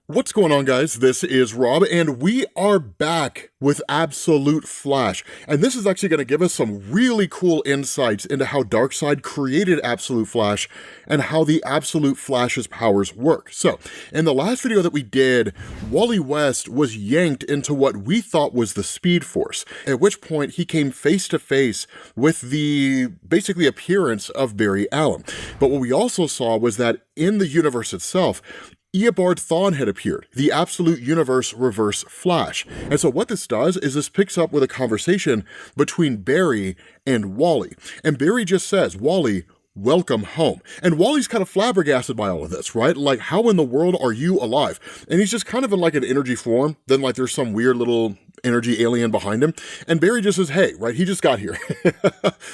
What's going on, guys? This is Rob, and we are back with Absolute Flash. And this is actually going to give us some really cool insights into how Darkseid created Absolute Flash and how the Absolute Flash's powers work. So, in the last video that we did, Wally West was yanked into what we thought was the Speed Force, at which point he came face to face with the basically appearance of Barry Allen. But what we also saw was that in the universe itself, Eobard Thawne had appeared, the Absolute Universe Reverse Flash. And so what this does is this picks up with a conversation between Barry and Wally. And Barry just says, "Wally, welcome home." And Wally's kind of flabbergasted by all of this, right? Like, how in the world are you alive? And he's just kind of in like an energy form. Then like there's some weird little energy alien behind him. And Barry just says, "Hey," right? He just got here.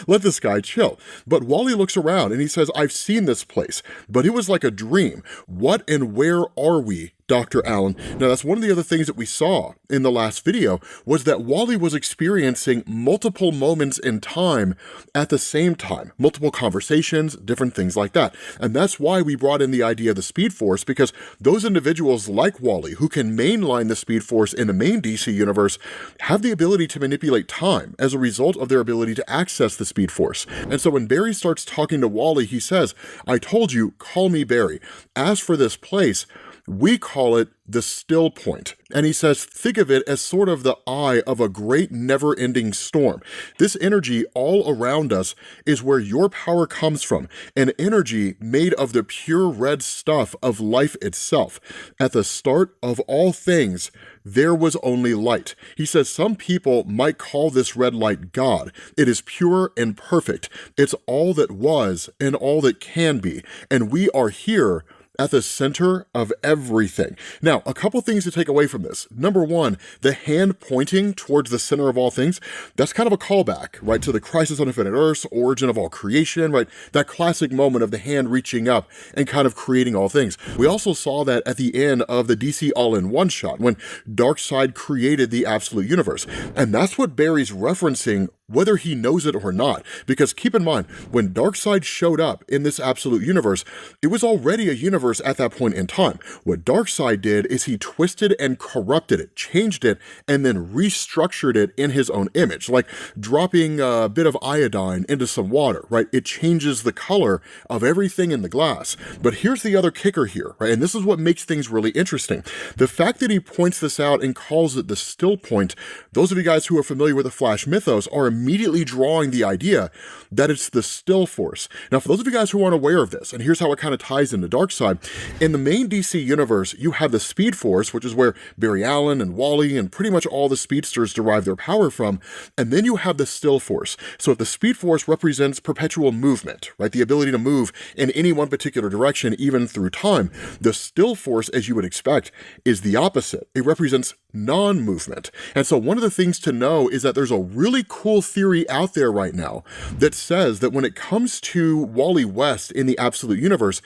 Let this guy chill. But Wally looks around and he says, "I've seen this place, but it was like a dream. What and where are we, Dr. Allen?" Now, that's one of the other things that we saw in the last video was that Wally was experiencing multiple moments in time at the same time, multiple conversations, different things like that. And that's why we brought in the idea of the Speed Force, because those individuals like Wally, who can mainline the Speed Force in the main DC universe, have the ability to manipulate time as a result of their ability to access the Speed Force. And so when Barry starts talking to Wally, he says, "I told you, call me Barry. As for this place, we call it the still point." And he says, think of it as sort of the eye of a great never-ending storm. This energy all around us is where your power comes from, an energy made of the pure red stuff of life itself. At the start of all things, there was only light. He says some people might call this red light God. It is pure and perfect. It's all that was and all that can be. And we are here at the center of everything. Now, a couple things to take away from this. Number one, the hand pointing towards the center of all things, that's kind of a callback, right, to the Crisis on Infinite Earths, origin of all creation, right? That classic moment of the hand reaching up and kind of creating all things. We also saw that at the end of the DC All-in-One shot when Darkseid created the Absolute Universe. And that's what Barry's referencing, whether he knows it or not. Because keep in mind, when Darkseid showed up in this Absolute Universe, it was already a universe at that point in time. What Darkseid did is he twisted and corrupted it, changed it, and then restructured it in his own image, like dropping a bit of iodine into some water, right? It changes the color of everything in the glass. But here's the other kicker here, right? And this is what makes things really interesting. The fact that he points this out and calls it the still point, those of you guys who are familiar with the Flash mythos are immediately drawing the idea that it's the still force. Now, for those of you guys who aren't aware of this, and here's how it kind of ties into Darkseid, in the main DC universe, you have the Speed Force, which is where Barry Allen and Wally and pretty much all the speedsters derive their power from, and then you have the Still Force. So if the Speed Force represents perpetual movement, right, the ability to move in any one particular direction, even through time, the Still Force, as you would expect, is the opposite. It represents non-movement. And so one of the things to know is that there's a really cool theory out there right now that says that when it comes to Wally West in the Absolute Universe,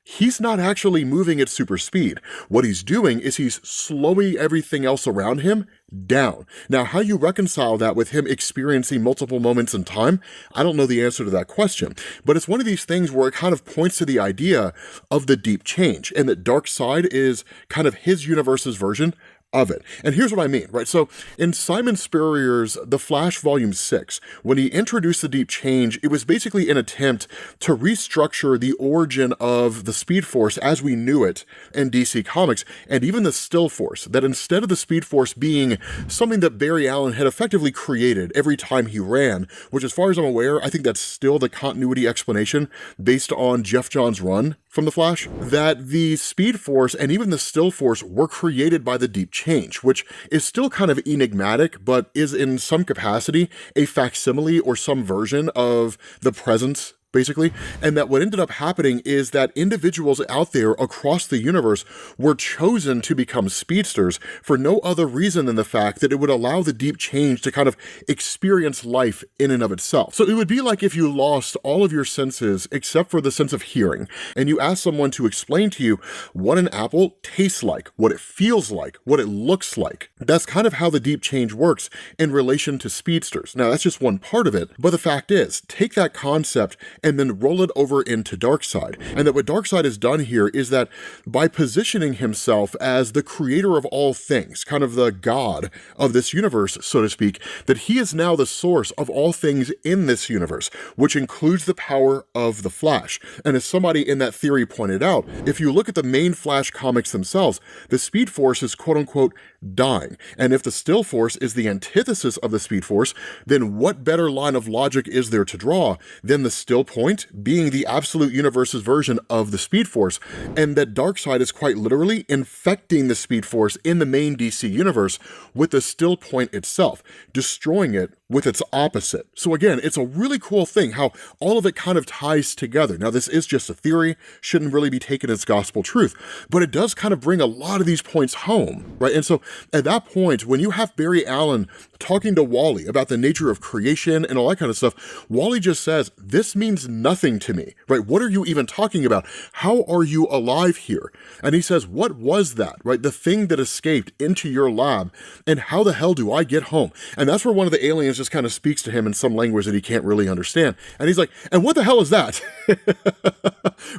he's not actually moving at super speed. What he's doing is he's slowing everything else around him down. Now, how you reconcile that with him experiencing multiple moments in time, I don't know the answer to that question. But it's one of these things where it kind of points to the idea of the deep change, and that Darkseid is kind of his universe's version of it. And here's what I mean, right? So in Simon Spurrier's The Flash Volume 6, when he introduced the deep change, it was basically an attempt to restructure the origin of the Speed Force as we knew it in DC Comics, and even the Still Force, that instead of the Speed Force being something that Barry Allen had effectively created every time he ran, which as far as I'm aware, I think that's still the continuity explanation based on Jeff Johns' run from The Flash, that the Speed Force and even the Still Force were created by the deep change, which is still kind of enigmatic, but is in some capacity a facsimile or some version of the presence basically. And that what ended up happening is that individuals out there across the universe were chosen to become speedsters for no other reason than the fact that it would allow the deep change to kind of experience life in and of itself. So it would be like if you lost all of your senses except for the sense of hearing, and you ask someone to explain to you what an apple tastes like, what it feels like, what it looks like. That's kind of how the deep change works in relation to speedsters. Now, that's just one part of it, but the fact is, take that concept and then roll it over into Darkseid. And that what Darkseid has done here is that by positioning himself as the creator of all things, kind of the god of this universe, so to speak, that he is now the source of all things in this universe, which includes the power of the Flash. And as somebody in that theory pointed out, if you look at the main Flash comics themselves, the Speed Force is quote-unquote dying. And if the Still Force is the antithesis of the Speed Force, then what better line of logic is there to draw than the Still Point being the Absolute Universe's version of the Speed Force, and that Darkseid is quite literally infecting the Speed Force in the main DC universe with the Still Point itself, destroying it with its opposite. So again, it's a really cool thing how all of it kind of ties together. Now, this is just a theory, shouldn't really be taken as gospel truth, but it does kind of bring a lot of these points home, right? And so at that point, when you have Barry Allen talking to Wally about the nature of creation and all that kind of stuff, Wally just says, this means nothing to me, right? What are you even talking about? How are you alive here? And he says, what was that, right? The thing that escaped into your lab, and how the hell do I get home? And that's where one of the aliens just kind of speaks to him in some language that he can't really understand. And he's like, and what the hell is that?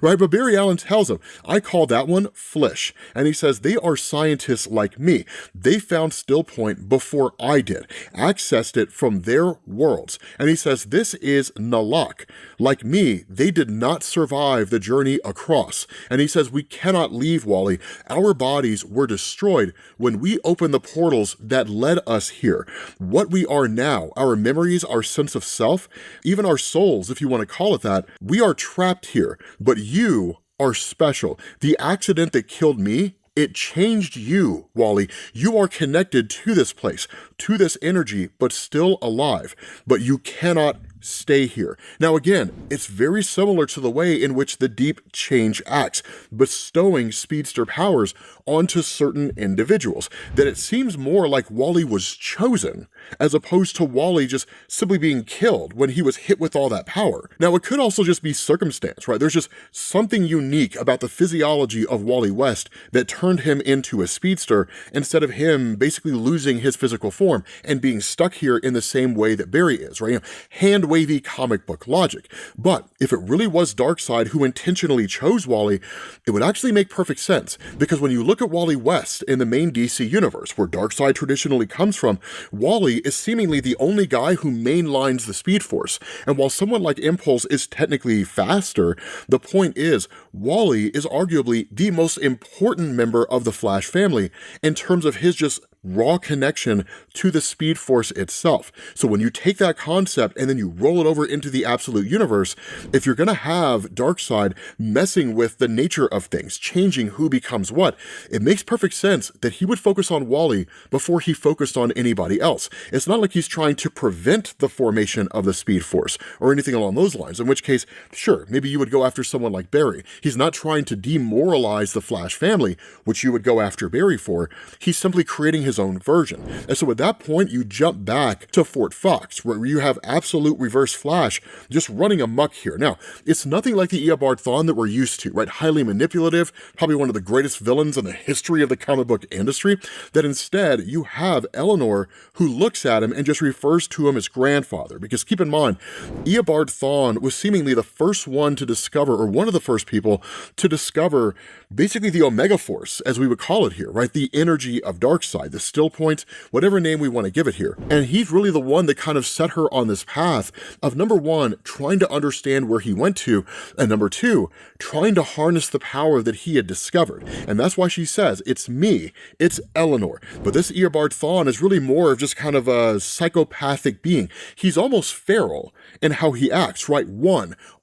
Right? But Barry Allen tells him, I call that one Flish. And he says, they are scientists like me. They found Still Point before I did, accessed it from their worlds. And he says, this is Nalak. Like me, they did not survive the journey across. And he says, we cannot leave, Wally. Our bodies were destroyed when we opened the portals that led us here. What we are now, our memories, our sense of self, even our souls, if you want to call it that, we are trapped here, but you are special. The accident that killed me, it changed you, Wally. You are connected to this place, to this energy, but still alive. But you cannot stay here. Now again, it's very similar to the way in which the Deep Change acts, bestowing speedster powers onto certain individuals, that it seems more like Wally was chosen, as opposed to Wally just simply being killed when he was hit with all that power. Now it could also just be circumstance, right? There's just something unique about the physiology of Wally West that turned him into a speedster, instead of him basically losing his physical form and being stuck here in the same way that Barry is, right? Hand-wavy comic book logic. But if it really was Darkseid who intentionally chose Wally, it would actually make perfect sense, because when you look at Wally West in the main DC universe, where Darkseid traditionally comes from, Wally is seemingly the only guy who mainlines the Speed Force. And while someone like Impulse is technically faster, the point is, Wally is arguably the most important member of the Flash family in terms of his just raw connection to the Speed Force itself. So when you take that concept and then you roll it over into the Absolute Universe, if you're going to have Darkseid messing with the nature of things, changing who becomes what, it makes perfect sense that he would focus on Wally before he focused on anybody else. It's not like he's trying to prevent the formation of the Speed Force or anything along those lines, in which case, sure, maybe you would go after someone like Barry. He's not trying to demoralize the Flash family, which you would go after Barry for. He's simply creating his own version. And so at that point, you jump back to Fort Fox, where you have absolute Reverse Flash just running amok here. Now, it's nothing like the Eobard Thawne that we're used to, right? Highly manipulative, probably one of the greatest villains in the history of the comic book industry, that instead you have Eleanor who looks at him and just refers to him as grandfather. Because keep in mind, Eobard Thawne was seemingly the first one to discover, or one of the first people to discover, basically the Omega Force, as we would call it here, right? The energy of Darkseid, the Still Point, whatever name we want to give it here. And he's really the one that kind of set her on this path of, number one, trying to understand where he went to, and number two, trying to harness the power that he had discovered. And that's why she says, it's me, it's Eleanor. But this Eobard Thawne is really more of just kind of a psychopathic being. He's almost feral in how he acts, right?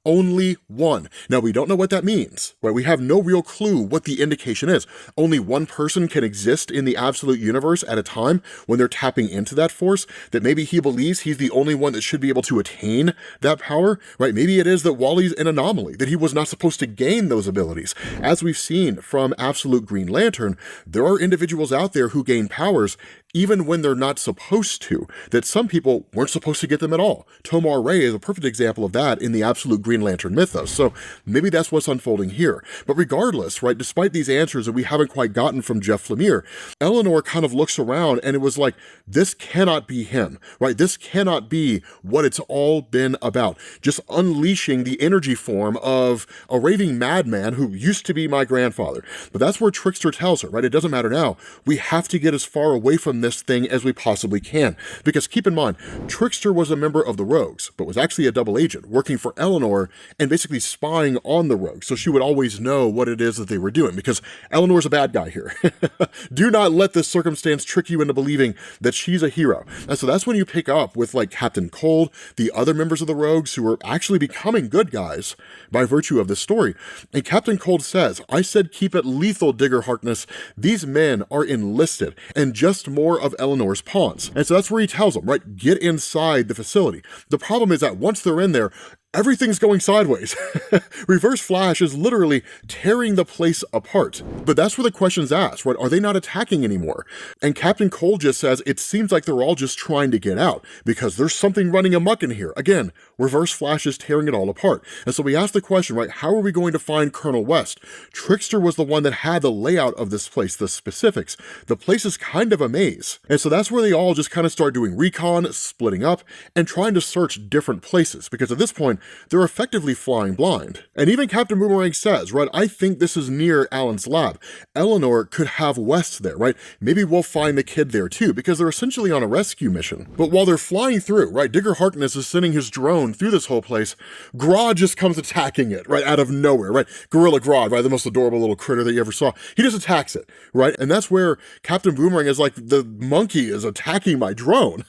Only one. Now, we don't know what that means, right? We have no real clue what the indication is. Only one person can exist in the Absolute Universe at a time when they're tapping into that force, that maybe he believes he's the only one that should be able to attain that power, right? Maybe it is that Wally's an anomaly, that he was not supposed to gain those abilities. As we've seen from Absolute Green Lantern, there are individuals out there who gain powers even when they're not supposed to, that some people weren't supposed to get them at all. Tomar Ray is a perfect example of that in the absolute Green Lantern mythos, so maybe that's what's unfolding here. But regardless, right, despite these answers that we haven't quite gotten from Jeff Lemire, Eleanor kind of looks around and it was like, this cannot be him, right? This cannot be what it's all been about. Just unleashing the energy form of a raving madman who used to be my grandfather. But that's where Trickster tells her, right? It doesn't matter now. We have to get as far away from this thing as we possibly can. Because keep in mind, Trickster was a member of the Rogues, but was actually a double agent working for Eleanor and basically spying on the Rogues. So she would always know what it is that they were doing, because Eleanor's a bad guy here. Do not let this circumstance trick you into believing that she's a hero. And so that's when you pick up with like Captain Cold, the other members of the Rogues who are actually becoming good guys by virtue of this story. And Captain Cold says, I said keep it lethal, Digger Harkness. These men are enlisted and just more of Eleanor's pawns. And so that's where he tells them, right, get inside the facility. The problem is that once they're in there, everything's going sideways. Reverse Flash is literally tearing the place apart. But that's where the question's asked, right? Are they not attacking anymore? And Captain Cole just says, it seems like they're all just trying to get out because there's something running amok in here. Again, Reverse Flash is tearing it all apart. And so we ask the question, right? How are we going to find Colonel West? Trickster was the one that had the layout of this place, the specifics. The place is kind of a maze. And so that's where they all just kind of start doing recon, splitting up, and trying to search different places. Because at this point, they're effectively flying blind. And even Captain Boomerang says, right, I think this is near Alan's lab. Eleanor could have West there, right? Maybe we'll find the kid there too, because they're essentially on a rescue mission. But while they're flying through, right, Digger Harkness is sending his drone through this whole place. Grodd just comes attacking it, right, out of nowhere, right? Gorilla Grodd, right, the most adorable little critter that you ever saw. He just attacks it, right? And that's where Captain Boomerang is like, the monkey is attacking my drone,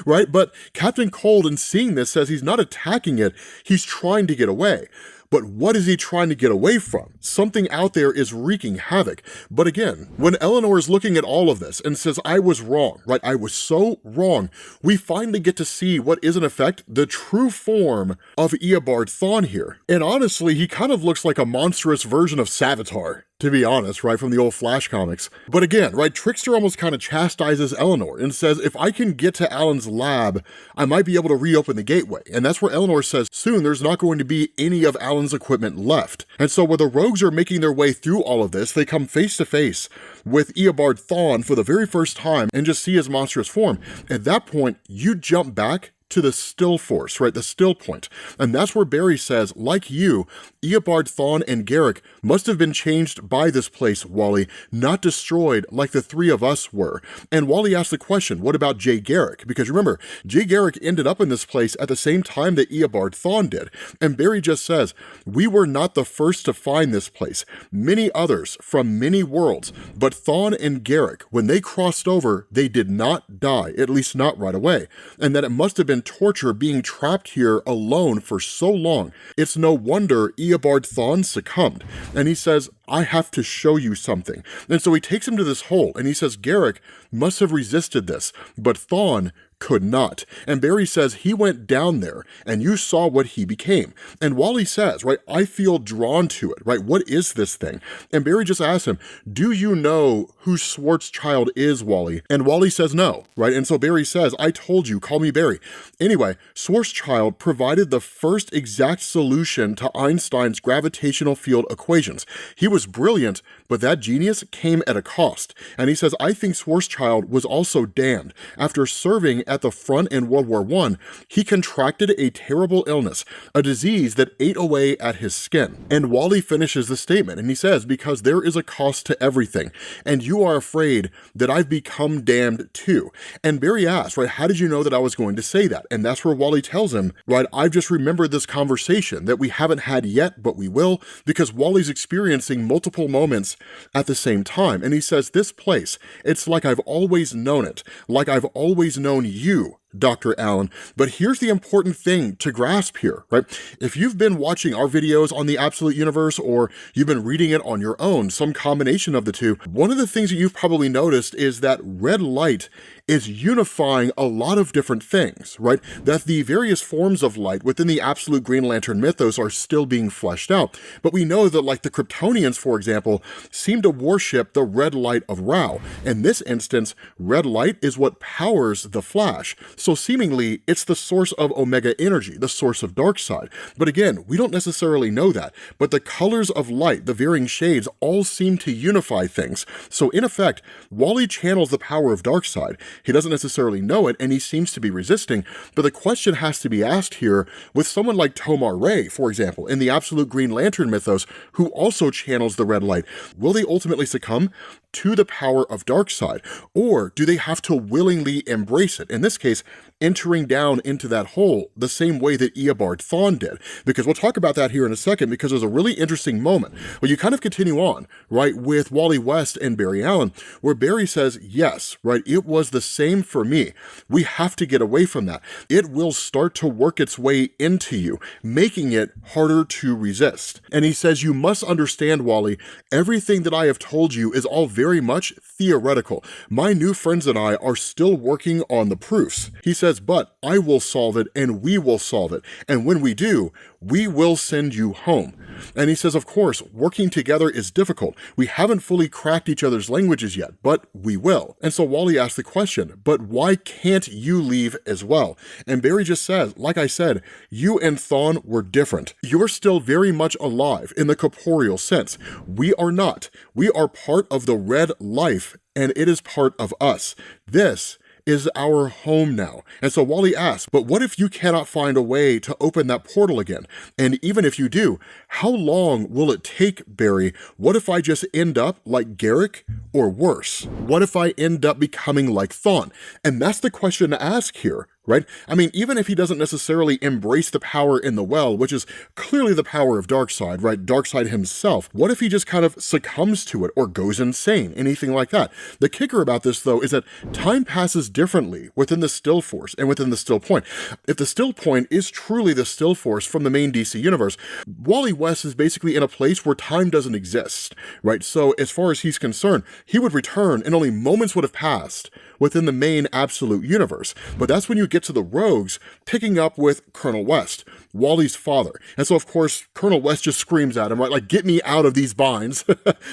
right? But Captain Cold, in seeing this, says he's not attacking it, he's trying to get away. But what is he trying to get away from? Something out there is wreaking havoc. But again, when Eleanor is looking at all of this and says, I was wrong, right? I was so wrong. We finally get to see what is in effect the true form of Eobard Thawne here. And honestly, he kind of looks like a monstrous version of Savitar, to be honest, right, from the old Flash comics. But again, right, Trickster almost kind of chastises Eleanor and says, if I can get to Alan's lab, I might be able to reopen the gateway. And that's where Eleanor says, soon there's not going to be any of Alan's equipment left. And so where the Rogues are making their way through all of this, they come face to face with Eobard Thawne for the very first time and just see his monstrous form. At that point, you jump back to the still force, right, the still point. And that's where Barry says, like you, Eobard Thawne and Garrick must have been changed by this place, Wally, not destroyed like the three of us were. And Wally asks the question, what about Jay Garrick? Because remember, Jay Garrick ended up in this place at the same time that Eobard Thawne did. And Barry just says, we were not the first to find this place. Many others from many worlds, but Thawne and Garrick, when they crossed over, they did not die, at least not right away. And that it must have been torture being trapped here alone for so long. It's no wonder Eobard Thawne succumbed. And he says, I have to show you something. And so he takes him to this hole and he says, Garrick must have resisted this, but Thawne could not. And Barry says he went down there and you saw what he became. And Wally says, right, I feel drawn to it, right? What is this thing? And Barry just asks him, do you know who Schwarzschild is, Wally? And Wally says no, right? And so Barry says, I told you, call me Barry. Anyway, Schwarzschild provided the first exact solution to Einstein's gravitational field equations. He was brilliant, but that genius came at a cost. And he says, I think Schwarzschild was also damned. After serving at the front in World War I, he contracted a terrible illness, a disease that ate away at his skin. And Wally finishes the statement and he says, because there is a cost to everything, and you are afraid that I've become damned too. And Barry asks, right, how did you know that I was going to say that? And that's where Wally tells him, right, I've just remembered this conversation that we haven't had yet, but we will, because Wally's experiencing multiple moments at the same time. And he says, this place, it's like I've always known it, like I've always known you, Dr. Allen. But here's the important thing to grasp here, right? If you've been watching our videos on the Absolute Universe or you've been reading it on your own, some combination of the two, one of the things that you've probably noticed is that red light is unifying a lot of different things, right? That the various forms of light within the absolute Green Lantern mythos are still being fleshed out. But we know that, like, the Kryptonians, for example, seem to worship the red light of Ra. In this instance, red light is what powers the Flash. So seemingly, it's the source of Omega energy, the source of Darkseid. But again, we don't necessarily know that. But the colors of light, the varying shades, all seem to unify things. So in effect, Wally channels the power of Darkseid. He doesn't necessarily know it, and he seems to be resisting. But the question has to be asked here with someone like Tomar Ray, for example, in the absolute Green Lantern mythos, who also channels the red light. Will they ultimately succumb to the power of Darkseid, or do they have to willingly embrace it? In this case, entering down into that hole the same way that Eobard Thawne did. Because we'll talk about that here in a second, because there's a really interesting moment where you kind of continue on, right, with Wally West and Barry Allen, where Barry says, yes, right, it was the same for me. We have to get away from that. It will start to work its way into you, making it harder to resist. And he says, you must understand, Wally, everything that I have told you is all very much theoretical. My new friends and I are still working on the proofs. He says, but I will solve it, and we will solve it. And when we do, we will send you home. And he says, of course, working together is difficult. We haven't fully cracked each other's languages yet, but we will. And so Wally asks the question, but why can't you leave as well? And Barry just says, like I said, you and Thawne were different. You're still very much alive in the corporeal sense. We are not. We are part of the red life, and it is part of us. This is our home now. And so Wally asks, but what if you cannot find a way to open that portal again? And even if you do, how long will it take, Barry? What if I just end up like Garrick, or worse? What if I end up becoming like Thawne? And that's the question to ask here, right? I mean, even if he doesn't necessarily embrace the power in the well, which is clearly the power of Darkseid, right? Darkseid himself, what if he just kind of succumbs to it or goes insane, anything like that? The kicker about this, though, is that time passes differently within the Still Force and within the Still Point. If the Still Point is truly the Still Force from the main DC universe, Wally West is basically in a place where time doesn't exist, right? So as far as he's concerned, he would return and only moments would have passed within the main absolute universe. But that's when you get to the Rogues, picking up with Colonel West, Wally's father. And so, of course, Colonel West just screams at him, right? Like, get me out of these binds,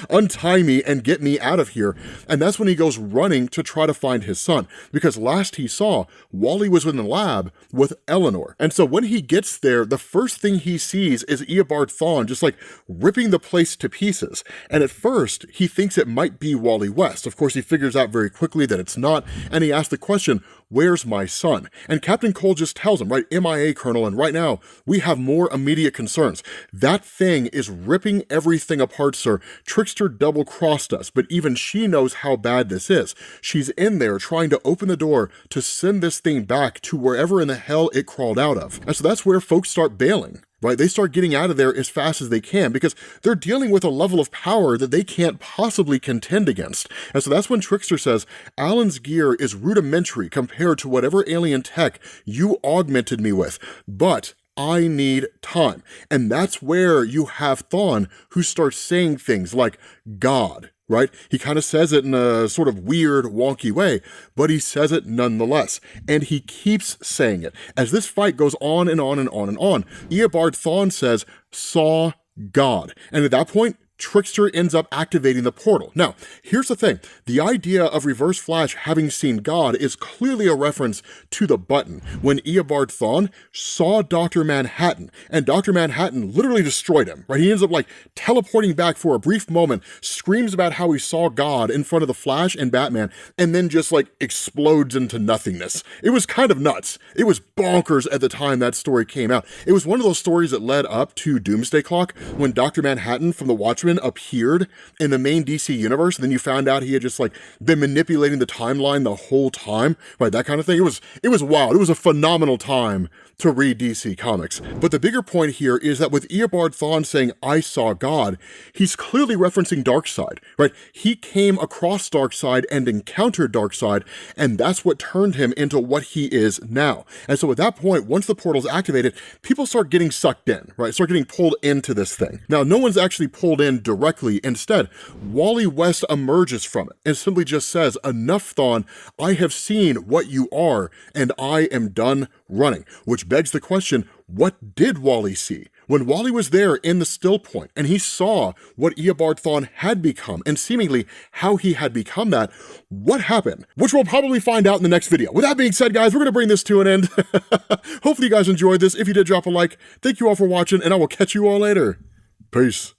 untie me and get me out of here. And that's when he goes running to try to find his son, because last he saw, Wally was in the lab with Eleanor. And so when he gets there, the first thing he sees is Eobard Thawne just like ripping the place to pieces. And at first, he thinks it might be Wally West. Of course, he figures out very quickly that it's not, and he asks the question, where's my son? And Captain Cole just tells him, right, MIA, Colonel, and right now, we have more immediate concerns. That thing is ripping everything apart, sir. Trickster double-crossed us, but even she knows how bad this is. She's in there trying to open the door to send this thing back to wherever in the hell it crawled out of. And so that's where folks start bailing. Right? They start getting out of there as fast as they can because they're dealing with a level of power that they can't possibly contend against. And so that's when Trickster says, Alan's gear is rudimentary compared to whatever alien tech you augmented me with, but I need time. And that's where you have Thawne, who starts saying things like God, right? He kind of says it in a sort of weird, wonky way, but he says it nonetheless. And he keeps saying it. As this fight goes on and on and on and on, Eobard Thawne says, saw God. And at that point, Trickster ends up activating the portal. Now, here's the thing. The idea of Reverse Flash having seen God is clearly a reference to the button when Eobard Thawne saw Dr. Manhattan, and Dr. Manhattan literally destroyed him, right? He ends up like teleporting back for a brief moment, screams about how he saw God in front of the Flash and Batman, and then just like explodes into nothingness. It was kind of nuts. It was bonkers at the time that story came out. It was one of those stories that led up to Doomsday Clock when Dr. Manhattan from the Watchmen appeared in the main DC universe, and then you found out he had just like been manipulating the timeline the whole time, right? That kind of thing. It was wild. It was a phenomenal time to read DC Comics. But the bigger point here is that with Eobard Thawne saying, I saw God, he's clearly referencing Darkseid, right? He came across Darkseid and encountered Darkseid, and that's what turned him into what he is now. And so at that point, once the portal's activated, people start getting sucked in, right? Start getting pulled into this thing. Now, no one's actually pulled in in directly. Instead, Wally West emerges from it and simply just says, "Enough, Thawne, I have seen what you are, and I am done running." Which begs the question, what did Wally see? When Wally was there in the still point and he saw what Eobard Thawne had become and seemingly how he had become that, what happened? Which we'll probably find out in the next video. With that being said, guys, we're going to bring this to an end. Hopefully you guys enjoyed this. If you did, drop a like. Thank you all for watching, and I will catch you all later. Peace.